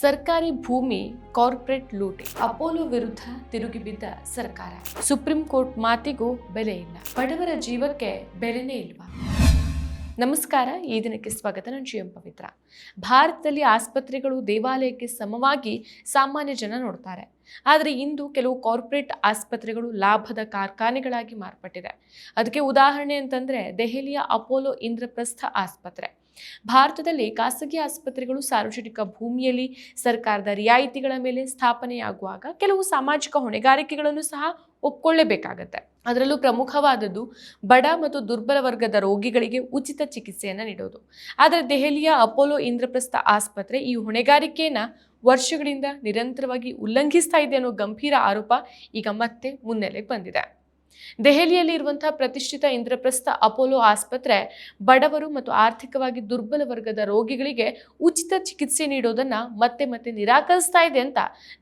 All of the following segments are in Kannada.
ಸರ್ಕಾರಿ ಭೂಮಿ ಕಾರ್ಪೊರೇಟ್ ಲೂಟಿ, ಅಪೋಲೋ ವಿರುದ್ಧ ತಿರುಗಿಬಿದ್ದ ಸರ್ಕಾರ, ಸುಪ್ರೀಂ ಕೋರ್ಟ್ ಮಾತಿಗೂ ಬೆಲೆ ಇಲ್ಲ, ಬಡವರ ಜೀವಕ್ಕೆ ಬೆಲೆನೇ ಇಲ್ವಾ? ನಮಸ್ಕಾರ, ಈ ದಿನಕ್ಕೆ ಸ್ವಾಗತ. ನಾನು ಜಿಎಂ ಪವಿತ್ರ. ಭಾರತದಲ್ಲಿ ಆಸ್ಪತ್ರೆಗಳು ದೇವಾಲಯಕ್ಕೆ ಸಮವಾಗಿ ಸಾಮಾನ್ಯ ಜನ ನೋಡ್ತಾರೆ. ಆದರೆ ಇಂದು ಕೆಲವು ಕಾರ್ಪೊರೇಟ್ ಆಸ್ಪತ್ರೆಗಳು ಲಾಭದ ಕಾರ್ಖಾನೆಗಳಾಗಿ ಮಾರ್ಪಟ್ಟಿದೆ. ಅದಕ್ಕೆ ಉದಾಹರಣೆ ಅಂತಂದ್ರೆ ದೆಹಲಿಯ ಅಪೋಲೋ ಇಂದ್ರಪ್ರಸ್ಥ ಆಸ್ಪತ್ರೆ. ಭಾರತದಲ್ಲಿ ಖಾಸಗಿ ಆಸ್ಪತ್ರೆಗಳು ಸಾರ್ವಜನಿಕ ಭೂಮಿಯಲ್ಲಿ ಸರ್ಕಾರದ ರಿಯಾಯಿತಿಗಳ ಮೇಲೆ ಸ್ಥಾಪನೆಯಾಗುವಾಗ ಕೆಲವು ಸಾಮಾಜಿಕ ಹೊಣೆಗಾರಿಕೆಗಳನ್ನು ಸಹ ಒಪ್ಕೊಳ್ಳೇಬೇಕಾಗತ್ತೆ. ಅದರಲ್ಲೂ ಪ್ರಮುಖವಾದದ್ದು ಬಡ ಮತ್ತು ದುರ್ಬಲ ವರ್ಗದ ರೋಗಿಗಳಿಗೆ ಉಚಿತ ಚಿಕಿತ್ಸೆಯನ್ನು ನೀಡೋದು. ಆದರೆ ದೆಹಲಿಯ ಅಪೋಲೋ ಇಂದ್ರಪ್ರಸ್ಥ ಆಸ್ಪತ್ರೆ ಈ ಹೊಣೆಗಾರಿಕೆಯನ್ನ ವರ್ಷಗಳಿಂದ ನಿರಂತರವಾಗಿ ಉಲ್ಲಂಘಿಸ್ತಾ ಇದೆ ಅನ್ನೋ ಗಂಭೀರ ಆರೋಪ ಈಗ ಮತ್ತೆ ಮುನ್ನೆಲೆಗೆ ಬಂದಿದೆ. ದೆಹಲಿಯಲ್ಲಿ ಇರುವಂತಹ ಪ್ರತಿಷ್ಠಿತ ಇಂದ್ರಪ್ರಸ್ಥ ಅಪೋಲೋ ಆಸ್ಪತ್ರೆ ಬಡವರು ಮತ್ತು ಆರ್ಥಿಕವಾಗಿ ದುರ್ಬಲ ವರ್ಗದ ರೋಗಿಗಳಿಗೆ ಉಚಿತ ಚಿಕಿತ್ಸೆ ನೀಡೋದನ್ನ ಮತ್ತೆ ಮತ್ತೆ ನಿರಾಕರಿಸ್ತಾ ಇದೆ ಅಂತ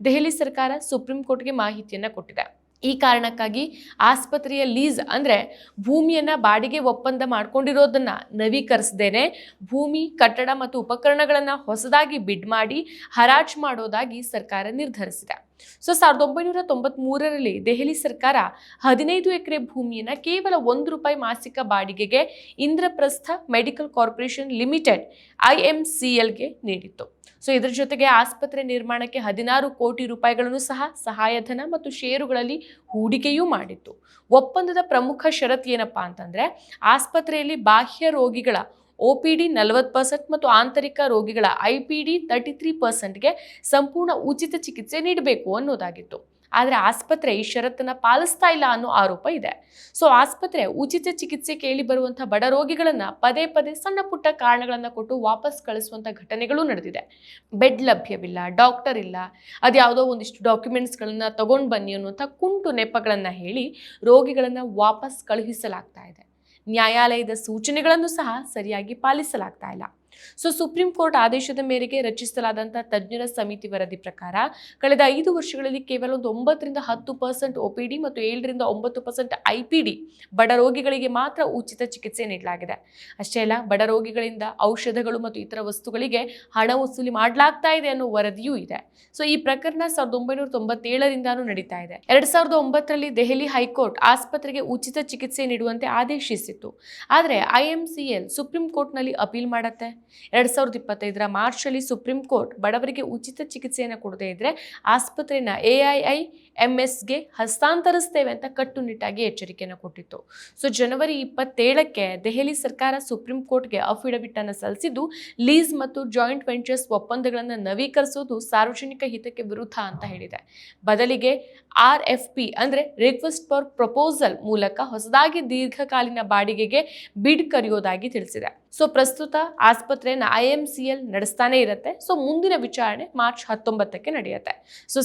ದೆಹಲಿ ಸರ್ಕಾರ ಸುಪ್ರೀಂ ಕೋರ್ಟ್ಗೆ ಮಾಹಿತಿಯನ್ನ ಕೊಟ್ಟಿದೆ. ಈ ಕಾರಣಕ್ಕಾಗಿ ಆಸ್ಪತ್ರೆಯ ಲೀಸ್ ಅಂದ್ರೆ ಭೂಮಿಯನ್ನ ಬಾಡಿಗೆ ಒಪ್ಪಂದ ಮಾಡ್ಕೊಂಡಿರೋದನ್ನ ನವೀಕರಿಸದೇನೆ ಭೂಮಿ, ಕಟ್ಟಡ ಮತ್ತು ಉಪಕರಣಗಳನ್ನ ಹೊಸದಾಗಿ ಬಿಡ್ ಮಾಡಿ ಹರಾಜು ಮಾಡೋದಾಗಿ ಸರ್ಕಾರ ನಿರ್ಧರಿಸಿದೆ. 1993ರಲ್ಲಿ ದೆಹಲಿ ಸರ್ಕಾರ 15 ಎಕರೆ ಭೂಮಿಯನ್ನ ಕೇವಲ ₹1 ಮಾಸಿಕ ಬಾಡಿಗೆಗೆ ಇಂದ್ರಪ್ರಸ್ಥ ಮೆಡಿಕಲ್ ಕಾರ್ಪೊರೇಷನ್ ಲಿಮಿಟೆಡ್ IMCLಗೆ ನೀಡಿತ್ತು. ಇದರ ಜೊತೆಗೆ ಆಸ್ಪತ್ರೆ ನಿರ್ಮಾಣಕ್ಕೆ 16 ಕೋಟಿ ರೂಪಾಯಿಗಳನ್ನು ಸಹ ಸಹಾಯಧನ ಮತ್ತು ಷೇರುಗಳಲ್ಲಿ ಹೂಡಿಕೆಯೂ ಮಾಡಿತ್ತು. ಒಪ್ಪಂದದ ಪ್ರಮುಖ ಷರತ್ತು ಏನಪ್ಪಾ ಅಂತಂದ್ರೆ ಆಸ್ಪತ್ರೆಯಲ್ಲಿ ಬಾಹ್ಯ ರೋಗಿಗಳ OPD 40% ಮತ್ತು ಆಂತರಿಕ ರೋಗಿಗಳ IPD 33%ಗೆ ಸಂಪೂರ್ಣ ಉಚಿತ ಚಿಕಿತ್ಸೆ ನೀಡಬೇಕು ಅನ್ನೋದಾಗಿತ್ತು. ಆದರೆ ಆಸ್ಪತ್ರೆ ಈ ಷರತ್ತನ್ನ ಪಾಲಿಸ್ತಾ ಇಲ್ಲ ಅನ್ನೋ ಆರೋಪ ಇದೆ. ಆಸ್ಪತ್ರೆ ಉಚಿತ ಚಿಕಿತ್ಸೆ ಕೇಳಿ ಬರುವಂತಹ ಬಡ ರೋಗಿಗಳನ್ನ ಪದೇ ಪದೇ ಸಣ್ಣ ಪುಟ್ಟ ಕಾರಣಗಳನ್ನ ಕೊಟ್ಟು ವಾಪಸ್ ಕಳಿಸುವಂತ ಘಟನೆಗಳು ನಡೆದಿದೆ. ಬೆಡ್ ಲಭ್ಯವಿಲ್ಲ, ಡಾಕ್ಟರ್ ಇಲ್ಲ, ಅದ್ಯಾವುದೋ ಒಂದಿಷ್ಟು ಡಾಕ್ಯುಮೆಂಟ್ಸ್ಗಳನ್ನ ತಗೊಂಡು ಬನ್ನಿ ಅನ್ನುವಂಥ ಕುಂಟು ನೆಪಗಳನ್ನ ಹೇಳಿ ರೋಗಿಗಳನ್ನ ವಾಪಸ್ ಕಳುಹಿಸಲಾಗ್ತಾ ಇದೆ. ನ್ಯಾಯಾಲಯದ ಸೂಚನೆಗಳನ್ನು ಸಹ ಸರಿಯಾಗಿ ಪಾಲಿಸಲಾಗ್ತಾ ಇಲ್ಲ. ಸುಪ್ರೀಂ ಕೋರ್ಟ್ ಆದೇಶದ ಮೇರೆಗೆ ರಚಿಸಲಾದಂತಹ ತಜ್ಞರ ಸಮಿತಿ ವರದಿ ಪ್ರಕಾರ ಕಳೆದ 5 ವರ್ಷಗಳಲ್ಲಿ ಕೇವಲ 9ರಿಂದ 10% OPD ಮತ್ತು 7ರಿಂದ 9% IPD ಬಡ ರೋಗಿಗಳಿಗೆ ಮಾತ್ರ ಉಚಿತ ಚಿಕಿತ್ಸೆ ನೀಡಲಾಗಿದೆ. ಅಷ್ಟೇ ಅಲ್ಲ, ಬಡ ರೋಗಿಗಳಿಂದ ಔಷಧಗಳು ಮತ್ತು ಇತರ ವಸ್ತುಗಳಿಗೆ ಹಣ ವಸೂಲಿ ಮಾಡಲಾಗ್ತಾ ಇದೆ ಅನ್ನೋ ವರದಿಯೂ ಇದೆ. ಈ ಪ್ರಕರಣ 1997ರಿಂದಾನು ನಡೀತಾ ಇದೆ. 2009ರಲ್ಲಿ ದೆಹಲಿ ಹೈಕೋರ್ಟ್ ಆಸ್ಪತ್ರೆಗೆ ಉಚಿತ ಚಿಕಿತ್ಸೆ ನೀಡುವಂತೆ ಆದೇಶಿಸಿತ್ತು. ಆದರೆ IMCL ಸುಪ್ರೀಂ ಕೋರ್ಟ್ನಲ್ಲಿ ಅಪೀಲ್ ಮಾಡತ್ತೆ. 2025ರ ಮಾರ್ಚ್ನಲ್ಲಿ ಸುಪ್ರೀಂ ಕೋರ್ಟ್ ಬಡವರಿಗೆ ಉಚಿತ ಚಿಕಿತ್ಸೆಯನ್ನು ಕೊಡದೇ ಇದ್ರೆ ಆಸ್ಪತ್ರೆನ AIIMSಗೆ ಹಸ್ತಾಂತರಿಸ್ತೇವೆ ಅಂತ ಕಟ್ಟುನಿಟ್ಟಾಗಿ ಎಚ್ಚರಿಕೆಯನ್ನು ಕೊಟ್ಟಿತ್ತು. ಜನವರಿ 27ಕ್ಕೆ ದೆಹಲಿ ಸರ್ಕಾರ ಸುಪ್ರೀಂ ಕೋರ್ಟ್ಗೆ ಅಫಿಡವಿಟ್ ಅನ್ನು ಸಲ್ಲಿಸಿದ್ದು ಲೀಸ್ ಮತ್ತು ಜಾಯಿಂಟ್ ವೆಂಚರ್ಸ್ ಒಪ್ಪಂದಗಳನ್ನು ನವೀಕರಿಸುವುದು ಸಾರ್ವಜನಿಕ ಹಿತಕ್ಕೆ ವಿರುದ್ಧ ಅಂತ ಹೇಳಿದೆ. ಬದಲಿಗೆ RFP ಅಂದ್ರೆ ರಿಕ್ವೆಸ್ಟ್ ಫಾರ್ ಪ್ರಪೋಸಲ್ ಮೂಲಕ ಹೊಸದಾಗಿ ದೀರ್ಘಕಾಲೀನ ಬಾಡಿಗೆಗೆ ಬಿಡ್ ಕರೆಯೋದಾಗಿ ತಿಳಿಸಿದೆ. ಪ್ರಸ್ತುತ ಆಸ್ಪತ್ರೆಯನ್ನು IMCL ನಡೆಸ್ತಾನೆ ಇರುತ್ತೆ. ಮುಂದಿನ ವಿಚಾರಣೆ ಮಾರ್ಚ್ 19ಕ್ಕೆ ನಡೆಯುತ್ತೆ.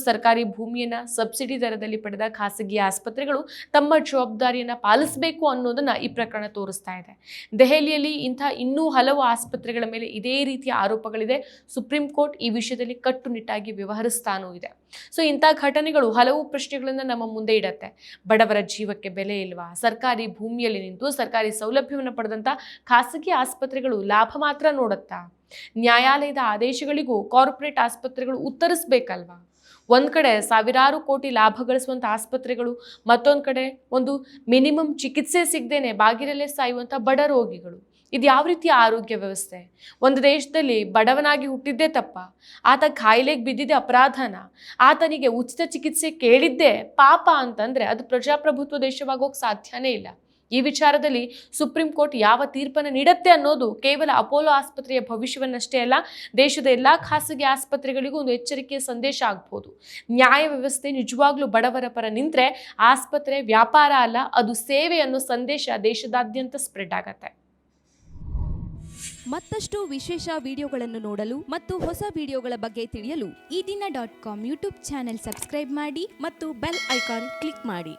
ಸರ್ಕಾರಿ ಭೂಮಿಯನ್ನ ಸಬ್ಸಿಡಿ ದರದಲ್ಲಿ ಪಡೆದ ಖಾಸಗಿ ಆಸ್ಪತ್ರೆಗಳು ತಮ್ಮ ಜವಾಬ್ದಾರಿಯನ್ನ ಪಾಲಿಸಬೇಕು ಅನ್ನೋದನ್ನ ಈ ಪ್ರಕರಣ ತೋರಿಸ್ತಾ ಇದೆ. ದೆಹಲಿಯಲ್ಲಿ ಇನ್ನೂ ಹಲವು ಆಸ್ಪತ್ರೆಗಳ ಮೇಲೆ ಇದೇ ರೀತಿಯ ಆರೋಪಗಳಿದೆ. ಸುಪ್ರೀಂ ಕೋರ್ಟ್ ಈ ವಿಷಯದಲ್ಲಿ ಕಟ್ಟುನಿಟ್ಟಾಗಿ ವ್ಯವಹರಿಸ್ತಾನೂ ಇದೆ. ಇಂಥ ಘಟನೆಗಳು ಹಲವು ಪ್ರಶ್ನೆಗಳನ್ನ ನಮ್ಮ ಮುಂದೆ ಇಡತ್ತೆ. ಬಡವರ ಜೀವಕ್ಕೆ ಬೆಲೆ ಇಲ್ವಾ? ಸರ್ಕಾರಿ ಭೂಮಿಯಲ್ಲಿ ನಿಂತು ಸರ್ಕಾರಿ ಸೌಲಭ್ಯವನ್ನು ಪಡೆದಂತ ಖಾಸಗಿ ಆಸ್ಪತ್ರೆಗಳು ಲಾಭ ಮಾತ್ರ ನೋಡುತ್ತಾ? ನ್ಯಾಯಾಲಯದ ಆದೇಶಗಳಿಗೂ ಕಾರ್ಪೊರೇಟ್ ಆಸ್ಪತ್ರೆಗಳು ಉತ್ತರಿಸಬೇಕಲ್ವಾ? ಒಂದ್ ಕಡೆ ಸಾವಿರಾರು ಕೋಟಿ ಲಾಭ ಗಳಿಸುವಂತ ಆಸ್ಪತ್ರೆಗಳು, ಮತ್ತೊಂದ್ ಕಡೆ ಒಂದು ಮಿನಿಮಮ್ ಚಿಕಿತ್ಸೆ ಸಿಗದೇನೆ ಬಾಗಿಲಲ್ಲೇ ಸಾಯುವಂತ ಬಡ ರೋಗಿಗಳು. ಇದು ಯಾವ ರೀತಿಯ ಆರೋಗ್ಯ ವ್ಯವಸ್ಥೆ? ಒಂದು ದೇಶದಲ್ಲಿ ಬಡವನಾಗಿ ಹುಟ್ಟಿದ್ದೇ ತಪ್ಪ? ಆತ ಕಾಯಿಲೆಗೆ ಬಿದ್ದಿದ್ದೆ ಅಪರಾಧನ? ಆತನಿಗೆ ಉಚಿತ ಚಿಕಿತ್ಸೆ ಕೇಳಿದ್ದೇ ಪಾಪ ಅಂತಂದ್ರೆ ಅದು ಪ್ರಜಾಪ್ರಭುತ್ವ ದೇಶವಾಗೋಕ್ ಸಾಧ್ಯನೇ ಇಲ್ಲ. ಈ ವಿಚಾರದಲ್ಲಿ ಸುಪ್ರೀಂ ಕೋರ್ಟ್ ಯಾವ ತೀರ್ಪನ್ನು ನೀಡುತ್ತೆ ಅನ್ನೋದು ಕೇವಲ ಅಪೋಲೋ ಆಸ್ಪತ್ರೆಯ ಭವಿಷ್ಯವನ್ನಷ್ಟೇ ಅಲ್ಲ, ದೇಶದ ಎಲ್ಲಾ ಖಾಸಗಿ ಆಸ್ಪತ್ರೆಗಳಿಗೂ ಒಂದು ಎಚ್ಚರಿಕೆಯ ಸಂದೇಶ ಆಗ್ಬೋದು. ನ್ಯಾಯ ವ್ಯವಸ್ಥೆ ನಿಜವಾಗ್ಲೂ ಬಡವರ ಪರ ನಿಂತ್ರೆ ಆಸ್ಪತ್ರೆ ವ್ಯಾಪಾರ ಅಲ್ಲ, ಅದು ಸೇವೆ ಅನ್ನೋ ಸಂದೇಶ ದೇಶದಾದ್ಯಂತ ಸ್ಪ್ರೆಡ್ ಆಗತ್ತೆ. ಮತ್ತಷ್ಟು ವಿಶೇಷ ವಿಡಿಯೋಗಳನ್ನು ನೋಡಲು ಮತ್ತು ಹೊಸ ವಿಡಿಯೋಗಳ ಬಗ್ಗೆ ತಿಳಿಯಲು EDina.com ಯೂಟ್ಯೂಬ್ ಚಾನೆಲ್ ಸಬ್ಸ್ಕ್ರೈಬ್ ಮಾಡಿ ಮತ್ತು ಬೆಲ್ ಐಕಾನ್ ಕ್ಲಿಕ್ ಮಾಡಿ.